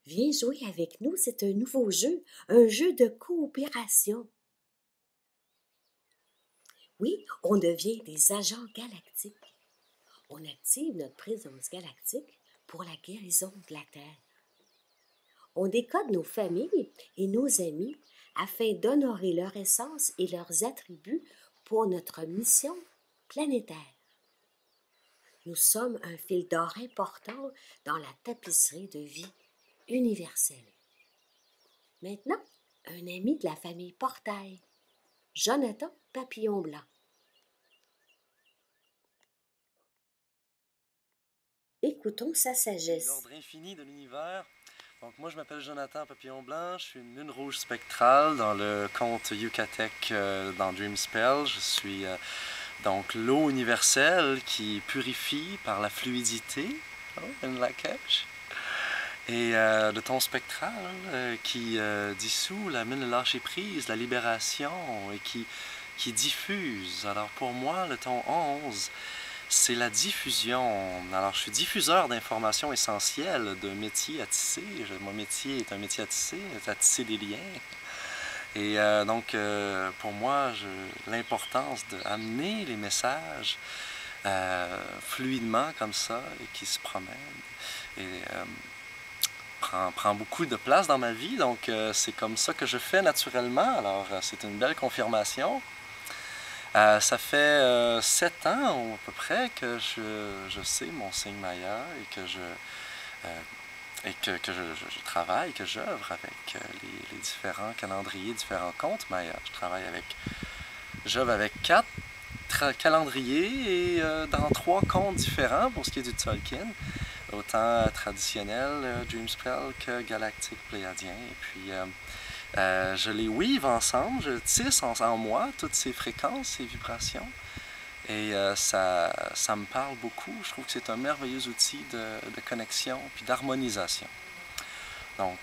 Viens jouer avec nous, c'est un nouveau jeu, un jeu de coopération. Oui, on devient des agents galactiques. On active notre présence galactique pour la guérison de la Terre. On décode nos familles et nos amis afin d'honorer leur essence et leurs attributs pour notre mission planétaire. Nous sommes un fil d'or important dans la tapisserie de vie universelle. Maintenant, un ami de la famille Portail, Jonathan Papillon Blanc. Écoutons sa sagesse. L'ordre infini de l'univers. Donc moi je m'appelle Jonathan Papillon Blanc, je suis une lune rouge spectrale dans le conte Yucatec dans Dreamspell. Je suis donc l'eau universelle qui purifie par la fluidité, in Lakesh. Et le ton spectral qui dissout la mine de lâcher prise, la libération et qui diffuse. Alors pour moi le ton 11, c'est la diffusion. Alors, je suis diffuseur d'informations essentielles, de métier à tisser. Mon métier est un métier à tisser des liens. Et donc, pour moi, l'importance d'amener les messages fluidement comme ça et qui se promènent. Et prend beaucoup de place dans ma vie. Donc, c'est comme ça que je fais naturellement. Alors, c'est une belle confirmation. Ça fait 7 ans à peu près que je sais mon signe Maya et que je travaille, que j'œuvre avec les différents calendriers, différents comptes Maya. J'œuvre avec 4 calendriers et dans 3 comptes différents pour ce qui est du Tolkien, autant traditionnel Dreamspell que galactique pléiadien. Et puis je les weave ensemble, je tisse en moi toutes ces fréquences, ces vibrations. Et ça me parle beaucoup. Je trouve que c'est un merveilleux outil de connexion puis d'harmonisation. Donc,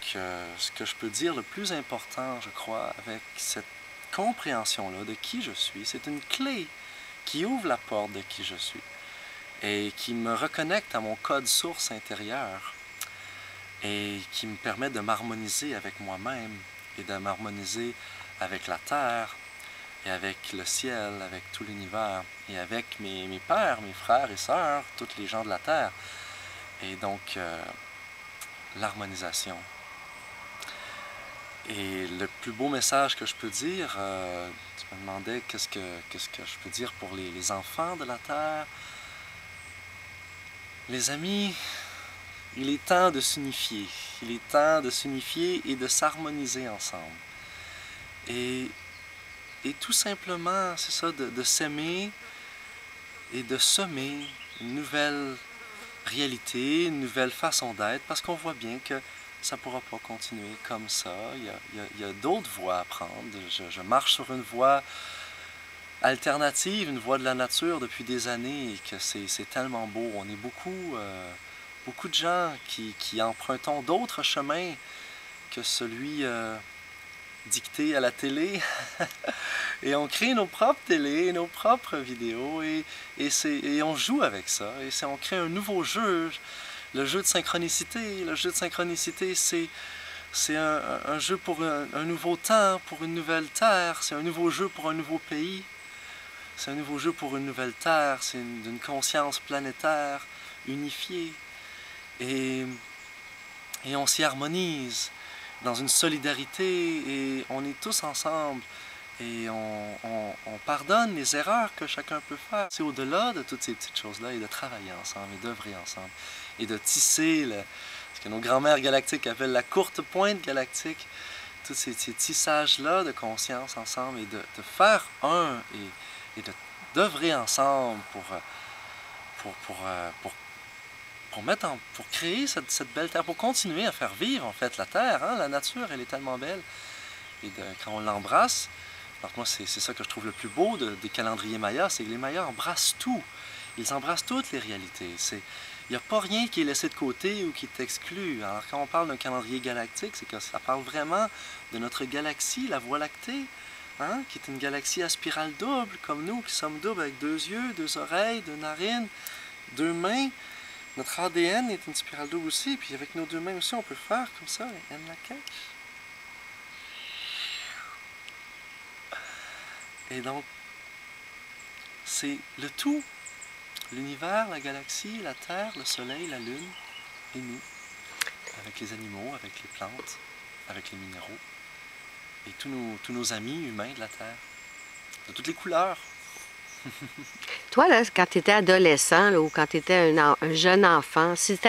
ce que je peux dire le plus important, je crois, avec cette compréhension-là de qui je suis, c'est une clé qui ouvre la porte de qui je suis et qui me reconnecte à mon code source intérieur et qui me permet de m'harmoniser avec moi-même et de m'harmoniser avec la Terre et avec le ciel, avec tout l'univers et avec mes pères, mes frères et sœurs, tous les gens de la Terre. Et donc, l'harmonisation. Et le plus beau message que je peux dire, tu me demandais qu'est-ce que je peux dire pour les enfants de la Terre. Les amis, il est temps de s'unifier. Il est temps de s'unifier et de s'harmoniser ensemble. Et tout simplement, c'est ça, de s'aimer et de semer une nouvelle réalité, une nouvelle façon d'être, parce qu'on voit bien que ça ne pourra pas continuer comme ça. Il y a d'autres voies à prendre. Je marche sur une voie alternative, une voie de la nature depuis des années, et que c'est tellement beau. On est beaucoup de gens qui empruntons d'autres chemins que celui dicté à la télé. Et on crée nos propres télés, nos propres vidéos, et on joue avec ça. Et on crée un nouveau jeu, le jeu de synchronicité. Le jeu de synchronicité, c'est un jeu pour un nouveau temps, pour une nouvelle terre. C'est un nouveau jeu pour un nouveau pays. C'est un nouveau jeu pour une nouvelle terre. C'est une conscience planétaire unifiée. Et on s'y harmonise dans une solidarité, et on est tous ensemble. Et on pardonne les erreurs que chacun peut faire. C'est au-delà de toutes ces petites choses-là, et de travailler ensemble, et d'œuvrer ensemble, et de tisser ce que nos grands-mères galactiques appellent la courte pointe galactique, tous ces tissages-là de conscience ensemble, et de faire un, et d'œuvrer ensemble pour créer cette belle terre, pour continuer à faire vivre en fait la terre. Hein? La nature, elle est tellement belle. Et quand on l'embrasse, alors moi c'est ça que je trouve le plus beau des calendriers Mayas, c'est que les Mayas embrassent tout. Ils embrassent toutes les réalités. Il n'y a pas rien qui est laissé de côté ou qui est exclu. Alors quand on parle d'un calendrier galactique, c'est que ça parle vraiment de notre galaxie, la Voie lactée, hein, qui est une galaxie à spirale double, comme nous, qui sommes doubles avec 2 yeux, 2 oreilles, 2 narines, 2 mains. Notre ADN est une spirale double aussi, puis avec nos deux mains aussi, on peut faire comme ça, et la cache. Et donc, c'est le tout. L'univers, la galaxie, la Terre, le Soleil, la Lune, et nous. Avec les animaux, avec les plantes, avec les minéraux. Et tous nos amis humains de la Terre. De toutes les couleurs. Toi, là, quand tu étais adolescent là, ou quand tu étais un jeune enfant, si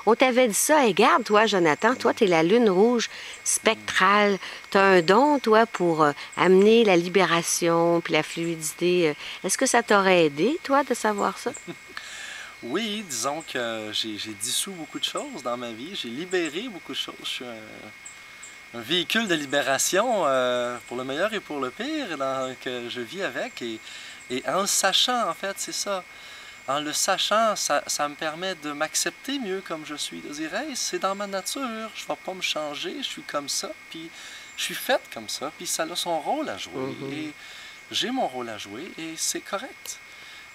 on t'avait dit ça, hey, regarde, toi, Jonathan, toi, tu es la lune rouge spectrale. Tu as un don, toi, pour amener la libération puis la fluidité. Est-ce que ça t'aurait aidé, toi, de savoir ça? Oui, disons que j'ai dissous beaucoup de choses dans ma vie. J'ai libéré beaucoup de choses. Je suis un véhicule de libération pour le meilleur et pour le pire que je vis avec. Et en le sachant, en fait, c'est ça. En le sachant, ça me permet de m'accepter mieux comme je suis. De dire, hey, c'est dans ma nature, je ne vais pas me changer, je suis comme ça, puis je suis faite comme ça, puis ça a son rôle à jouer. Et j'ai mon rôle à jouer, et c'est correct.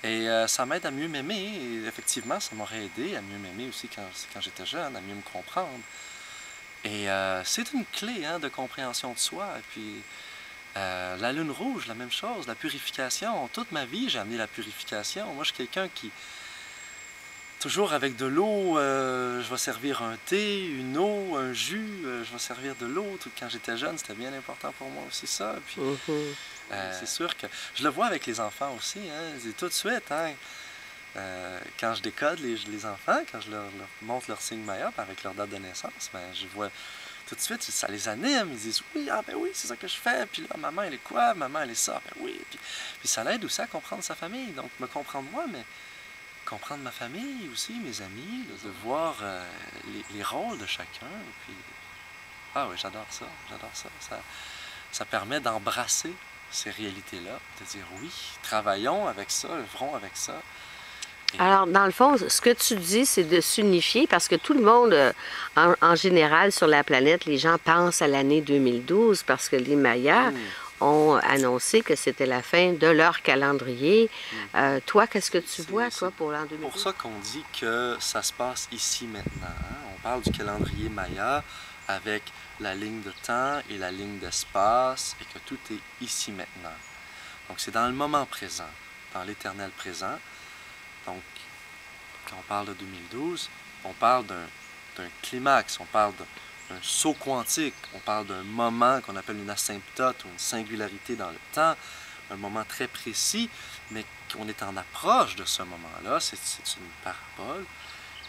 Et ça m'aide à mieux m'aimer. Et effectivement, ça m'aurait aidé à mieux m'aimer aussi quand j'étais jeune, à mieux me comprendre. Et c'est une clé de compréhension de soi. Et puis, la lune rouge, la même chose, la purification. Toute ma vie, j'ai amené la purification. Moi, je suis quelqu'un qui, toujours avec de l'eau, je vais servir un thé, une eau, un jus, je vais servir de l'eau. Quand j'étais jeune, c'était bien important pour moi aussi ça. Puis, c'est sûr que je le vois avec les enfants aussi. C'est tout de suite, quand je décode les enfants, quand je leur montre leur signe Maya avec leur date de naissance, ben, je vois tout de suite, ça les anime. Ils disent oui, ben oui, c'est ça que je fais. Puis là, maman, elle est quoi? Maman, elle est ça. Ben oui. Puis ça l'aide aussi à comprendre sa famille. Donc, me comprendre moi, mais comprendre ma famille aussi, mes amis, de voir les rôles de chacun. Puis, ah oui, j'adore ça. J'adore ça. Ça permet d'embrasser ces réalités-là, de dire oui, travaillons avec ça, œuvrons avec ça. Alors, dans le fond, ce que tu dis, c'est de s'unifier parce que tout le monde, en général, sur la planète, les gens pensent à l'année 2012 parce que les Mayas ont annoncé que c'était la fin de leur calendrier. Toi, qu'est-ce que tu vois, toi, pour l'an 2012? C'est pour ça qu'on dit que ça se passe ici maintenant. On parle du calendrier Maya avec la ligne de temps et la ligne d'espace et que tout est ici maintenant. Donc, c'est dans le moment présent, dans l'éternel présent. Donc, quand on parle de 2012, on parle d'un climax, on parle d'un saut quantique, on parle d'un moment qu'on appelle une asymptote ou une singularité dans le temps, un moment très précis, mais qu'on est en approche de ce moment-là, c'est une parabole,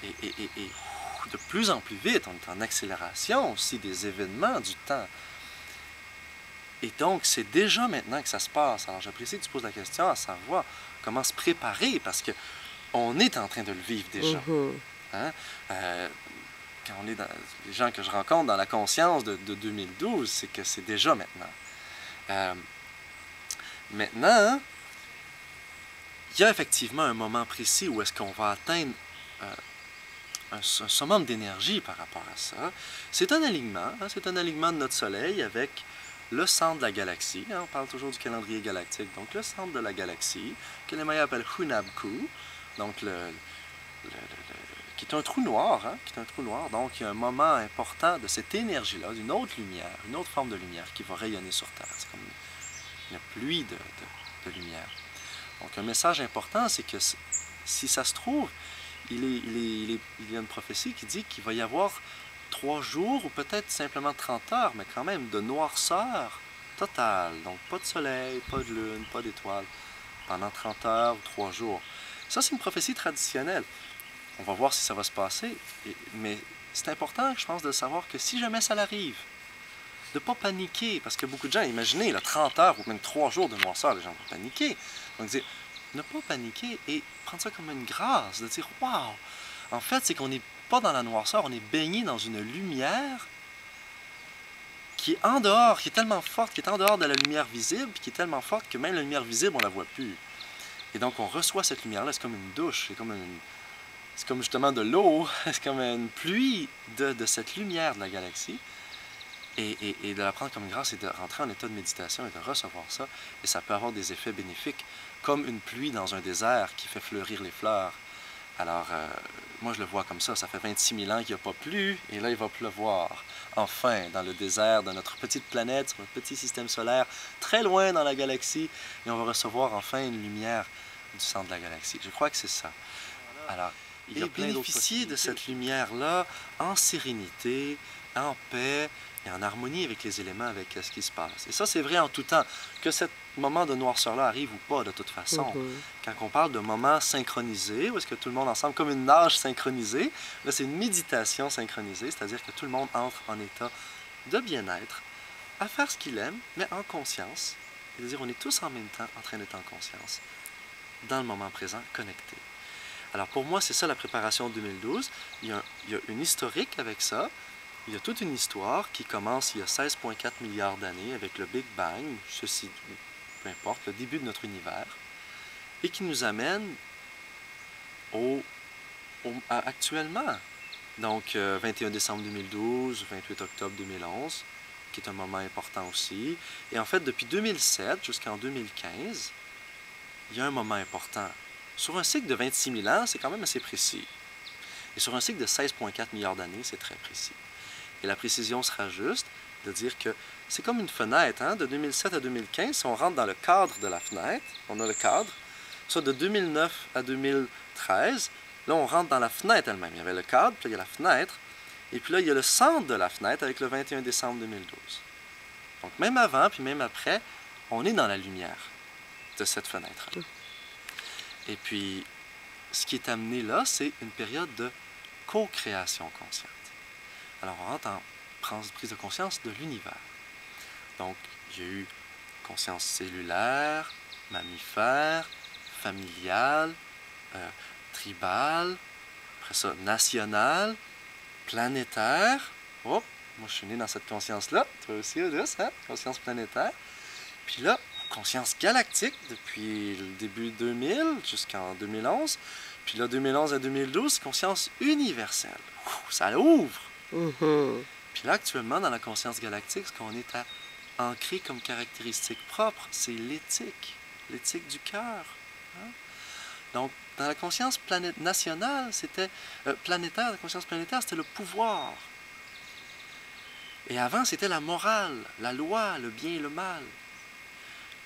et de plus en plus vite, on est en accélération aussi des événements du temps. Et donc, c'est déjà maintenant que ça se passe. Alors, j'apprécie que tu poses la question à savoir comment se préparer, parce que on est en train de le vivre déjà. Quand on est dans les gens que je rencontre dans la conscience de 2012, c'est que c'est déjà maintenant. Maintenant, il y a effectivement un moment précis où est-ce qu'on va atteindre un summum d'énergie par rapport à ça. C'est un alignement de notre Soleil avec le centre de la galaxie. On parle toujours du calendrier galactique. Donc, le centre de la galaxie, que les Mayas appellent Hunabku, donc qui est un trou noir, qui est un trou noir. Donc, il y a un moment important de cette énergie-là, d'une autre lumière, une autre forme de lumière qui va rayonner sur Terre. C'est comme une pluie de lumière. Donc, un message important, c'est que si ça se trouve, il y a une prophétie qui dit qu'il va y avoir 3 jours ou peut-être simplement 30 heures, mais quand même de noirceur totale. Donc, pas de soleil, pas de lune, pas d'étoiles, pendant 30 heures ou 3 jours. Ça, c'est une prophétie traditionnelle. On va voir si ça va se passer, mais c'est important, je pense, de savoir que si jamais ça l'arrive, de ne pas paniquer, parce que beaucoup de gens, imaginez, là, 30 heures ou même 3 jours de noirceur, les gens vont paniquer. Donc, dire, ne pas paniquer et prendre ça comme une grâce, de dire, waouh, en fait, c'est qu'on n'est pas dans la noirceur, on est baigné dans une lumière qui est en dehors, qui est tellement forte, qui est en dehors de la lumière visible, qui est tellement forte que même la lumière visible, on ne la voit plus. Et donc, on reçoit cette lumière-là, c'est comme une douche, c'est comme justement de l'eau, c'est comme une pluie de cette lumière de la galaxie. Et de la prendre comme grâce et de rentrer en état de méditation et de recevoir ça. Et ça peut avoir des effets bénéfiques, comme une pluie dans un désert qui fait fleurir les fleurs. Alors, moi je le vois comme ça fait 26 000 ans qu'il n'y a pas plu, et là il va pleuvoir. Enfin, dans le désert de notre petite planète, sur notre petit système solaire, très loin dans la galaxie, et on va recevoir enfin une lumière du centre de la galaxie. Je crois que c'est ça. Alors, il y a bénéficier de cette lumière-là en sérénité, en paix et en harmonie avec les éléments, avec ce qui se passe. Et ça, c'est vrai en tout temps. Que ce moment de noirceur-là arrive ou pas, de toute façon. Quand on parle de moments synchronisés, où est-ce que tout le monde ensemble, comme une nage synchronisée, là, c'est une méditation synchronisée, c'est-à-dire que tout le monde entre en état de bien-être, à faire ce qu'il aime, mais en conscience. C'est-à-dire, on est tous en même temps en train d'être en conscience, dans le moment présent, connectés. Alors pour moi, c'est ça la préparation 2012. Il y a une historique avec ça. Il y a toute une histoire qui commence il y a 16,4 milliards d'années avec le Big Bang, ceci, peu importe, le début de notre univers, et qui nous amène à actuellement. Donc 21 décembre 2012, 28 octobre 2011, qui est un moment important aussi. Et en fait, depuis 2007 jusqu'en 2015, il y a un moment important. Sur un cycle de 26 000 ans, c'est quand même assez précis. Et sur un cycle de 16,4 milliards d'années, c'est très précis. Et la précision sera juste de dire que c'est comme une fenêtre, hein, de 2007 à 2015. Si on rentre dans le cadre de la fenêtre, on a le cadre. Soit de 2009 à 2013, là, on rentre dans la fenêtre elle-même. Il y avait le cadre, puis là, il y a la fenêtre. Et puis là, il y a le centre de la fenêtre avec le 21 décembre 2012. Donc, même avant, puis même après, on est dans la lumière de cette fenêtre-là. Et puis, ce qui est amené là, c'est une période de co-création consciente. Alors, on rentre en prise de conscience de l'univers. Donc, il y a eu conscience cellulaire, mammifère, familiale, tribale, après ça, nationale, planétaire. Oh, moi, je suis né dans cette conscience-là. Toi aussi, Odus, hein? Conscience planétaire. Puis là, conscience galactique depuis le début 2000 jusqu'en 2011. Puis là, 2011 à 2012, conscience universelle. Ouh, ça l'ouvre! Puis là, actuellement, dans la conscience galactique, ce qu'on est à ancrer comme caractéristique propre, c'est l'éthique du cœur. Hein? Donc, dans la conscience nationale, c'était planétaire, la conscience planétaire, c'était le pouvoir. Et avant, c'était la morale, la loi, le bien et le mal.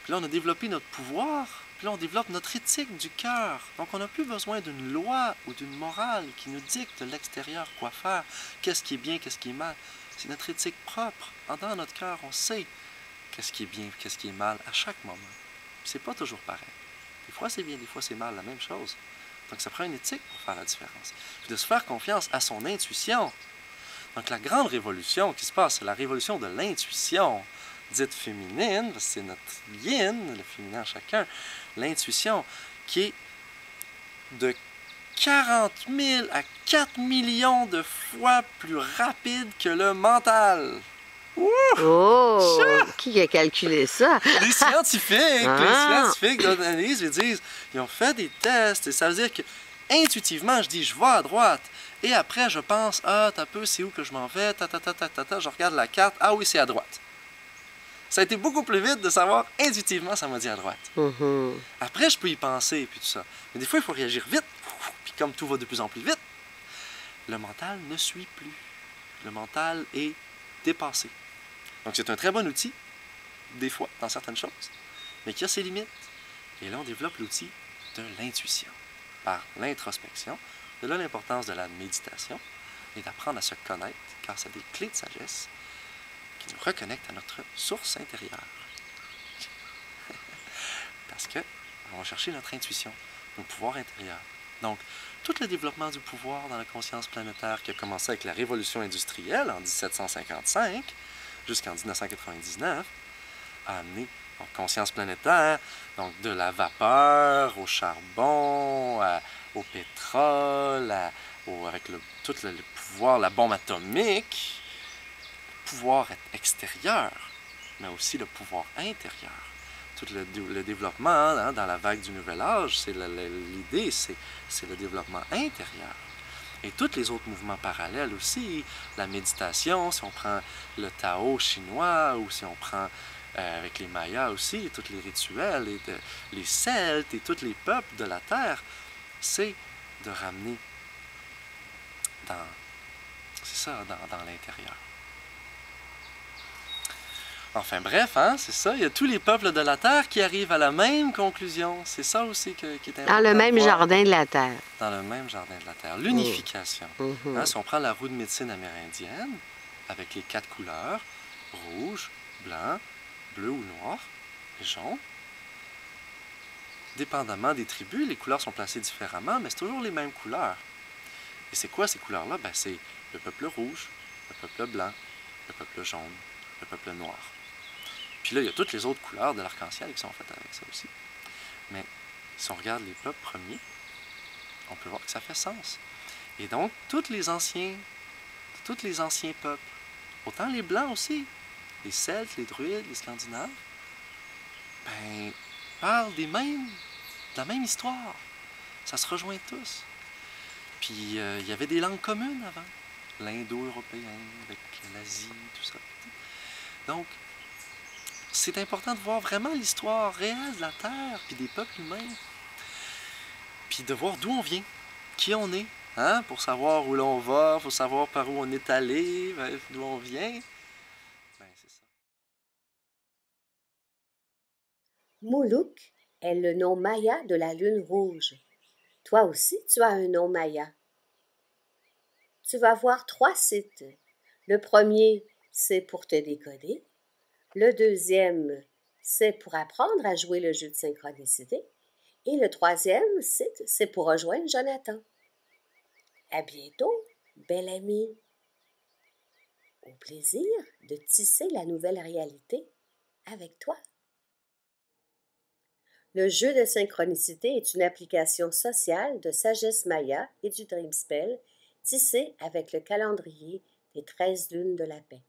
Puis là, on a développé notre pouvoir, puis là, on développe notre éthique du cœur. Donc, on n'a plus besoin d'une loi ou d'une morale qui nous dicte de l'extérieur quoi faire, qu'est-ce qui est bien, qu'est-ce qui est mal. C'est notre éthique propre. Dans notre cœur, on sait qu'est-ce qui est bien, qu'est-ce qui est mal à chaque moment. C'est pas toujours pareil. Des fois, c'est bien, des fois, c'est mal, la même chose. Donc, ça prend une éthique pour faire la différence. Puis de se faire confiance à son intuition. Donc, la grande révolution qui se passe, c'est la révolution de l'intuition, dite féminine, parce que c'est notre yin, le féminin chacun, l'intuition, qui est de 40 000 à 4 millions de fois plus rapide que le mental. Ouh! Oh! Qui a calculé ça? Les scientifiques! Les scientifiques d'analyse, ils disent, ils ont fait des tests, et ça veut dire que intuitivement, je dis, je vais à droite. Et après, je pense, ah, t'as peu, c'est où que je m'en vais, je regarde la carte, ah oui, c'est à droite. Ça a été beaucoup plus vite de savoir, intuitivement, ça m'a dit à droite. Après, je peux y penser, puis tout ça. Mais des fois, il faut réagir vite. Puis comme tout va de plus en plus vite, le mental ne suit plus. Le mental est dépassé. Donc, c'est un très bon outil, des fois, dans certaines choses, mais qui a ses limites. Et là, on développe l'outil de l'intuition, par l'introspection. De là, l'importance de la méditation et d'apprendre à se connaître grâce à des clés de sagesse qui nous reconnectent à notre source intérieure. Parce que on va chercher notre intuition, notre pouvoir intérieur. Donc, tout le développement du pouvoir dans la conscience planétaire qui a commencé avec la révolution industrielle en 1755 jusqu'en 1999 a amené en conscience planétaire, donc de la vapeur au charbon, au pétrole, avec tout le pouvoir, la bombe atomique, le pouvoir extérieur, mais aussi le pouvoir intérieur. Tout le développement hein, dans la vague du Nouvel Âge, l'idée, c'est le développement intérieur. Et tous les autres mouvements parallèles aussi, la méditation, si on prend le Tao chinois, ou si on prend avec les Mayas aussi, tous les rituels, les Celtes et tous les peuples de la Terre, c'est de ramener c'est ça, dans l'intérieur. Enfin bref, hein, c'est ça, il y a tous les peuples de la Terre qui arrivent à la même conclusion. C'est ça aussi qui est important. Dans le même de voir. jardin de la Terre. Dans le même jardin de la Terre. L'unification. Mhm. Hein, si on prend la roue de médecine amérindienne, avec les 4 couleurs, rouge, blanc, bleu ou noir, et jaune, dépendamment des tribus, les couleurs sont placées différemment, mais c'est toujours les mêmes couleurs. Et c'est quoi ces couleurs-là? Ben, c'est le peuple rouge, le peuple blanc, le peuple jaune, le peuple noir. Puis là, il y a toutes les autres couleurs de l'arc-en-ciel qui sont faites avec ça aussi. Mais si on regarde les peuples premiers, on peut voir que ça fait sens. Et donc, tous les anciens peuples, autant les Blancs aussi, les Celtes, les Druides, les Scandinaves, ben, parlent de la même histoire. Ça se rejoint tous. Puis, il y avait des langues communes avant. L'indo-européen, avec l'Asie, tout ça. Donc, c'est important de voir vraiment l'histoire réelle de la Terre, puis des peuples humains. Puis de voir d'où on vient, qui on est, hein? Pour savoir où l'on va, pour savoir par où on est allé, d'où on vient. Ben, c'est ça. Moulouk est le nom maya de la lune rouge. Toi aussi, tu as un nom maya. Tu vas voir 3 sites. Le premier, c'est pour te décoder. Le deuxième, c'est pour apprendre à jouer le jeu de synchronicité. Et le troisième site, c'est pour rejoindre Jonathan. À bientôt, belle amie. Au plaisir de tisser la nouvelle réalité avec toi. Le jeu de synchronicité est une application sociale de Sagesse Maya et du Dream Spell tissée avec le calendrier des 13 lunes de la paix.